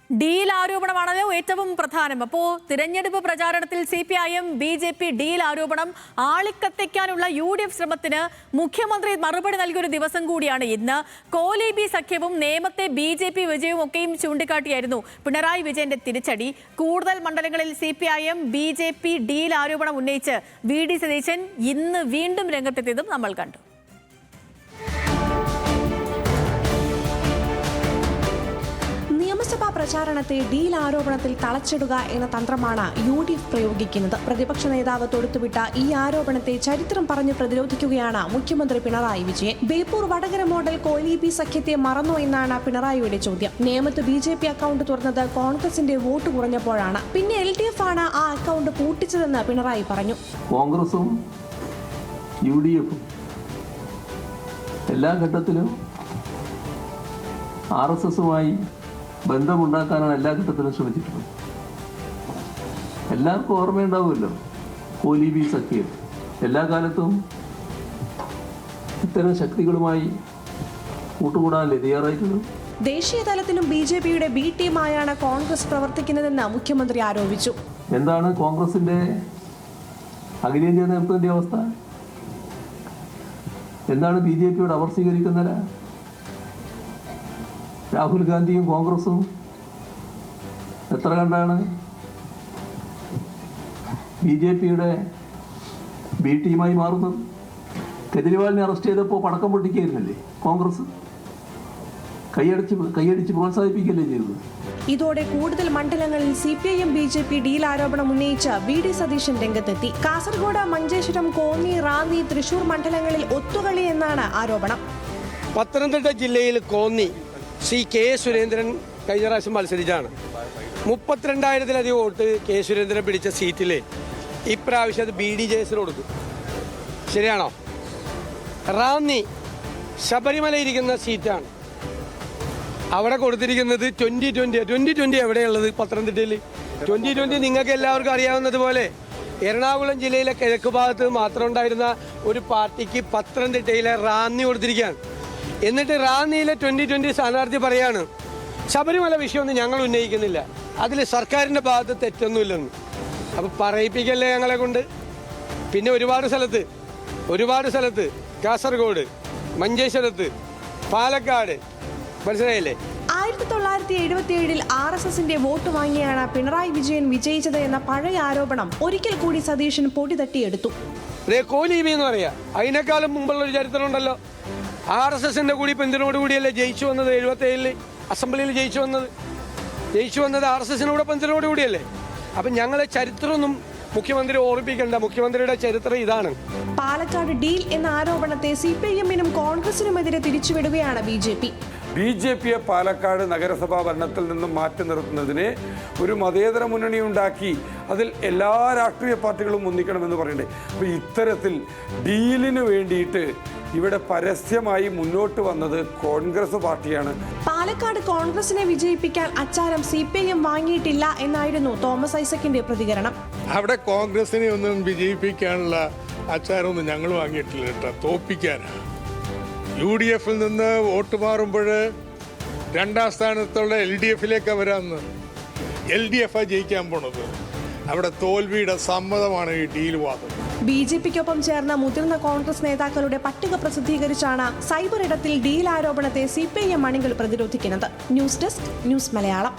Deal ആരോപണമാണല്ലോ ഏറ്റവും പ്രധാനം. അപ്പോൾ തിരഞ്ഞെടുപ്പ് പ്രചാരണത്തിൽ CPIM BJP ഡീൽ ആരോപണം ആളിക്കത്തിക്കാനുള്ള UDF ശ്രമത്തിന് മുഖ്യമന്ത്രി മറുപടി നൽകിയൊരു ദിവസം കൂടിയാണ് ഇന്ന്. കോലീബി സഖ്യവും നേമത്തെ BJP വിജയവും ഒക്കെയും ചൂണ്ടിക്കാട്ടിയായിരുന്നു പിണറായി വിജയന്റെ തിരിച്ചടി. കൂടുതൽ മണ്ഡലങ്ങളിൽ CPIM BJP ഡീൽ ആരോപണം ഉന്നയിച്ച് VD സതീശൻ ഇന്ന് വീണ്ടും രംഗത്തെത്തിയതും നമ്മൾ കണ്ടു. നിയമസഭാ പ്രചാരണത്തെ ഡീൽ ആരോപണത്തിൽ തളച്ചിടുക എന്ന തന്ത്രമാണ് UDF പ്രയോഗിക്കുന്നത്. പ്രതിപക്ഷ നേതാവ് തൊടുത്തുവിട്ട ഈ ആരോപണത്തെ ചരിത്രം പറഞ്ഞ് പ്രതിരോധിക്കുകയാണ് മുഖ്യമന്ത്രി പിണറായി വിജയൻ. ബേപ്പൂർ വടകര മോഡൽ കോലീബി സഖ്യത്തെ മറന്നോ എന്നാണ് പിണറായിയുടെ ചോദ്യം. നേമത്ത് BJP അക്കൗണ്ട് തുറന്നത് കോൺഗ്രസിന്റെ വോട്ട് കുറഞ്ഞപ്പോഴാണ്. പിന്നെ LDF ആണ് ആ അക്കൗണ്ട് പൂട്ടിച്ചതെന്ന് പിണറായി പറഞ്ഞു. കോൺഗ്രസും UDFും എല്ലാ ഘട്ടത്തിലും RSSുമായി ബന്ധമുണ്ടാക്കാനാണ് എല്ലാ ഘട്ടത്തിലും ശ്രമിച്ചിട്ടുള്ളത്. എല്ലാവർക്കും ഓർമ്മയുണ്ടാവുമല്ലോ, കോലീബി സഖ്യം എല്ലാ കാലത്തും ഇത്തരം ശക്തികളുമായി കൂട്ടുകൂടാനല്ലേ തയ്യാറായിട്ടുള്ളത്. ദേശീയ തലത്തിലും BJPയുടെ B ടീമായാണ് കോൺഗ്രസ് പ്രവർത്തിക്കുന്നതെന്ന് മുഖ്യമന്ത്രി ആരോപിച്ചു. എന്താണ് കോൺഗ്രസിന്റെ അഖിലേന്ത്യാ നേതൃത്വത്തിന്റെ അവസ്ഥ? എന്താണ് BJPയോട് അവർ സ്വീകരിക്കുന്ന? രാഹുൽ ഗാന്ധിയും കോൺഗ്രസും എത്ര കണ്ടാണ് BJPയുടെ B ടീമായി മാറുന്നത്? കേജ്രിവാളിനെ അറസ്റ്റ് ചെയ്തപ്പോൾ പടക്കം പൊട്ടിക്കുകയായിരുന്നല്ലേ കോൺഗ്രസ്? കൈയടിച്ച് പ്രോത്സാഹിപ്പിക്കുകയല്ലേ ചെയ്തത്? ഇതോടെ കൂടുതൽ മണ്ഡലങ്ങളിൽ CPIM BJP ഡീൽ ആരോപണം ഉന്നയിച്ച് VD സതീശൻ രംഗത്തെത്തി. കാസർഗോഡ്, മഞ്ചേശ്വരം, കോന്നി, റാന്നി, തൃശൂർ മണ്ഡലങ്ങളിൽ ഒത്തുകളി എന്നാണ് ആരോപണം. പത്തനംതിട്ട ജില്ലയിൽ കോന്നി K. സുരേന്ദ്രൻ കഴിഞ്ഞ പ്രാവശ്യം മത്സരിച്ചാണ്. 32,000-ലധികം വോട്ട് K. സുരേന്ദ്രൻ പിടിച്ച സീറ്റിൽ ഇപ്രാവശ്യം അത് BDJS കൊടുക്കും. ശരിയാണോ? റാന്നി ശബരിമല ഇരിക്കുന്ന സീറ്റാണ്. അവിടെ കൊടുത്തിരിക്കുന്നത് 2020 എവിടെയുള്ളത്? പത്തനംതിട്ടയിൽ 2020 നിങ്ങൾക്ക് എല്ലാവർക്കും അറിയാവുന്നതുപോലെ എറണാകുളം ജില്ലയിലെ കിഴക്ക് ഭാഗത്ത് മാത്രം ഉണ്ടായിരുന്ന ഒരു പാർട്ടിക്ക് പത്തനംതിട്ടയിലെ റാന്നി കൊടുത്തിരിക്കുകയാണ്. എന്നിട്ട് റാന്നിയിലെ 2020 സ്ഥാനാർത്ഥി പറയാണ്, ശബരിമല വിഷയമൊന്നും ഞങ്ങൾ ഉന്നയിക്കുന്നില്ല, അതിൽ സർക്കാരിൻ്റെ ഭാഗത്ത് തെറ്റൊന്നുമില്ലെന്ന്. അപ്പോൾ പറയിപ്പിക്കല്ലേ ഞങ്ങളെ കൊണ്ട്. പിന്നെ ഒരുപാട് സ്ഥലത്ത് കാസർഗോഡ്, മഞ്ചേശ്വരത്ത്, പാലക്കാട്, മനസ്സിലായില്ലേ? 1977-ൽ RSSന്റെ വോട്ട് വാങ്ങിയാണ് പിണറായി വിജയൻ വിജയിച്ചത് എന്ന പഴയ ആരോപണം ഒരിക്കൽ കൂടി സതീശൻ പൊടി തട്ടിയെടുത്തു. കോലീബി എന്ന് പറയാ, അതിനേക്കാളും മുമ്പുള്ള ഒരു ചരിത്രമുണ്ടല്ലോ. RSSന്റെ കൂടി പിന്തുണയോടുകൂടിയല്ലേ ജയിച്ചു വന്നത്. 77-ൽ അസംബ്ലിയിൽ ജയിച്ചു വന്നത് RSSനോട് പിന്തുണയോട് കൂടിയല്ലേ. അപ്പം ഞങ്ങളെ ചരിത്രമൊന്നും മുഖ്യമന്ത്രി ഓർമ്മിപ്പിക്കേണ്ട. മുഖ്യമന്ത്രിയുടെ ചരിത്രം ഇതാണ്. പാലക്കാട് ഡീൽ എന്ന ആരോപണത്തെ CPIMനും കോൺഗ്രസിനുമെതിരെ തിരിച്ചുവിടുകയാണ് BJPയെ പാലക്കാട് നഗരസഭാ ഭരണത്തിൽ നിന്നും മാറ്റി നിർത്തുന്നതിന് ഒരു മതേതര മുന്നണി ഉണ്ടാക്കി അതിൽ എല്ലാ രാഷ്ട്രീയ പാർട്ടികളും ഒന്നിക്കണമെന്ന് പറയണ്ടേ. അപ്പോൾ ഇത്തരത്തിൽ ഡീലിന് വേണ്ടിയിട്ട് ഇവിടെ പരസ്യമായി മുന്നോട്ട് വന്നത് കോൺഗ്രസ് പാർട്ടിയാണ്. പാലക്കാട് കോൺഗ്രസിനെ വിജയിപ്പിക്കാൻ അച്ചാരം CPIM വാങ്ങിയിട്ടില്ല എന്നായിരുന്നു തോമസ് ഐസക്കിന്റെ പ്രതികരണം. അവിടെ കോൺഗ്രസിനെ ഒന്നും വിജയിപ്പിക്കാനുള്ള അച്ചാരമൊന്നും ഞങ്ങൾ വാങ്ങിയിട്ടില്ല കേട്ടോ, തോപ്പിക്കാനാണ്. UDFിൽ നിന്ന് വോട്ട് മാറുമ്പോൾ 2ാം സ്ഥാനത്തുള്ള LDFിലേക്ക് വരാമെന്ന്. LDF ജയിക്കാൻ പോണത്. അവിടെ തോൽവിയുടെ സമ്മതമാണ് ഈ ഡീൽ വാദം. BJPക്കൊപ്പം ചേർന്ന മുതിർന്ന കോൺഗ്രസ് നേതാക്കളുടെ പട്ടിക പ്രസിദ്ധീകരിച്ചാണ് സൈബർ ഇടത്തിൽ ഡീൽ ആരോപണത്തെ CPIM അണികൾ പ്രതിരോധിക്കുന്നത്. News desk, news Malayalam.